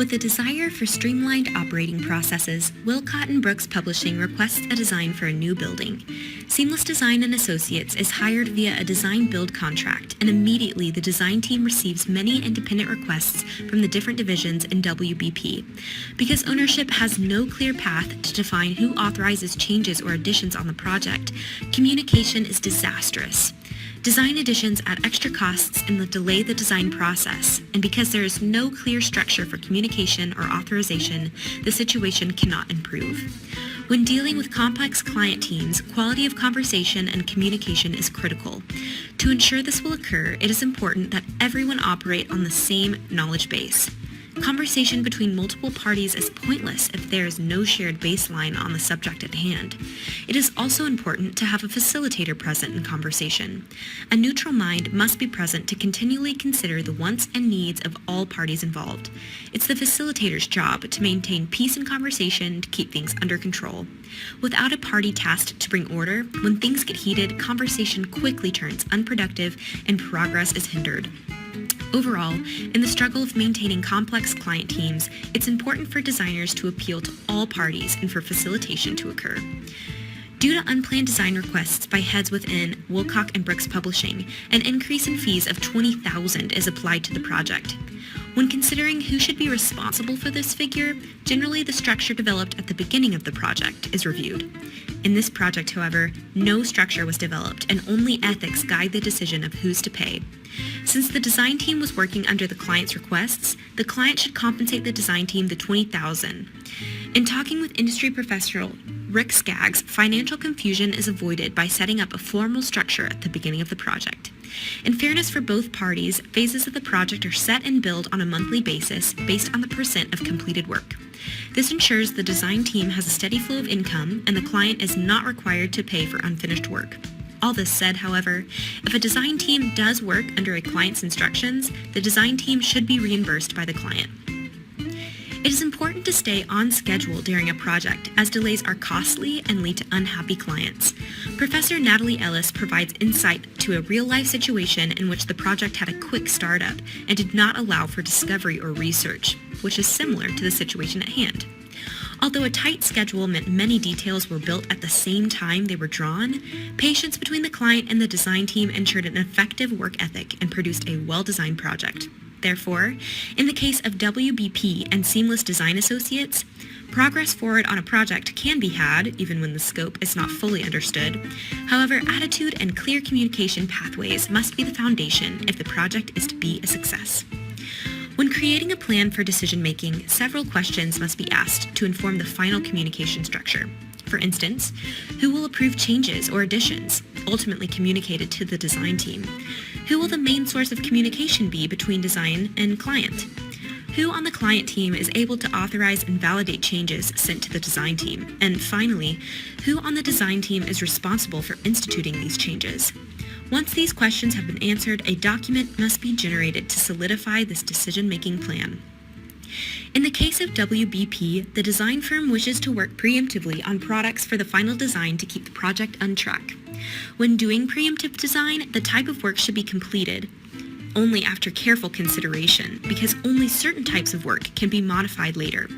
With a desire for streamlined operating processes, Wilcott and Brooks Publishing requests a design for a new building. Seamless Design and Associates is hired via a design-build contract, and immediately the design team receives many independent requests from the different divisions in WBP. Because ownership has no clear path to define who authorizes changes or additions on the project, communication is disastrous. Design additions add extra costs and delay the design process, and because there is no clear structure for communication or authorization, the situation cannot improve. When dealing with complex client teams, quality of conversation and communication is critical. To ensure this will occur, it is important that everyone operate on the same knowledge base. Conversation between multiple parties is pointless if there is no shared baseline on the subject at hand. It is also important to have a facilitator present in conversation. A neutral mind must be present to continually consider the wants and needs of all parties involved. It's the facilitator's job to maintain peace in conversation to keep things under control. Without a party tasked to bring order, when things get heated, conversation quickly turns unproductive and progress is hindered. Overall, in the struggle of maintaining complex client teams, it's important for designers to appeal to all parties and for facilitation to occur. Due to unplanned design requests by heads within Wilcott and Brooks Publishing, an increase in fees of $20,000 is applied to the project. When considering who should be responsible for this figure, generally the structure developed at the beginning of the project is reviewed. In this project, however, no structure was developed and only ethics guide the decision of who's to pay. Since the design team was working under the client's requests, the client should compensate the design team the $20,000. In talking with industry professional Rick Skaggs, financial confusion is avoided by setting up a formal structure at the beginning of the project. In fairness for both parties, phases of the project are set and billed on a monthly basis based on the percent of completed work. This ensures the design team has a steady flow of income and the client is not required to pay for unfinished work. All this said, however, if a design team does work under a client's instructions, the design team should be reimbursed by the client. It is important to stay on schedule during a project, as delays are costly and lead to unhappy clients. Professor Natalie Ellis provides insight to a real-life situation in which the project had a quick startup and did not allow for discovery or research, which is similar to the situation at hand. Although a tight schedule meant many details were built at the same time they were drawn, patience between the client and the design team ensured an effective work ethic and produced a well-designed project. Therefore, in the case of WBP and Seamless Design Associates, progress forward on a project can be had, even when the scope is not fully understood. However, attitude and clear communication pathways must be the foundation if the project is to be a success. When creating a plan for decision-making, several questions must be asked to inform the final communication structure. For instance, who will approve changes or additions, ultimately communicated to the design team? Who will the main source of communication be between design and client? Who on the client team is able to authorize and validate changes sent to the design team? And finally, who on the design team is responsible for instituting these changes? Once these questions have been answered, a document must be generated to solidify this decision-making plan. In the case of WBP, the design firm wishes to work preemptively on products for the final design to keep the project on track. When doing preemptive design, the type of work should be completed only after careful consideration, because only certain types of work can be modified later.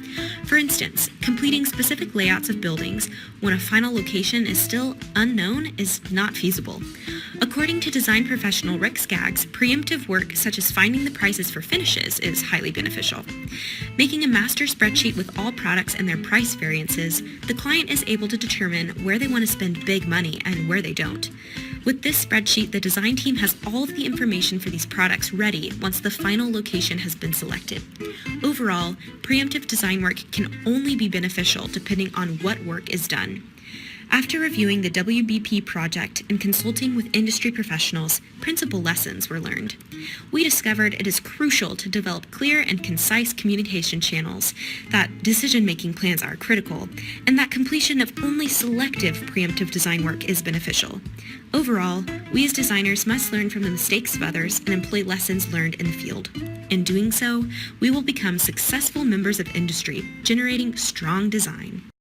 For instance, completing specific layouts of buildings when a final location is still unknown is not feasible. According to design professional Rick Skaggs, preemptive work such as finding the prices for finishes is highly beneficial. Making a master spreadsheet with all products and their price variances, the client is able to determine where they want to spend big money and where they don't. With this spreadsheet, the design team has all of the information for these products ready once the final location has been selected. Overall, preemptive design work can only be beneficial depending on what work is done. After reviewing the WBP project and consulting with industry professionals, principal lessons were learned. We discovered it is crucial to develop clear and concise communication channels, that decision-making plans are critical, and that completion of only selective preemptive design work is beneficial. Overall, we as designers must learn from the mistakes of others and employ lessons learned in the field. In doing so, we will become successful members of industry, generating strong design.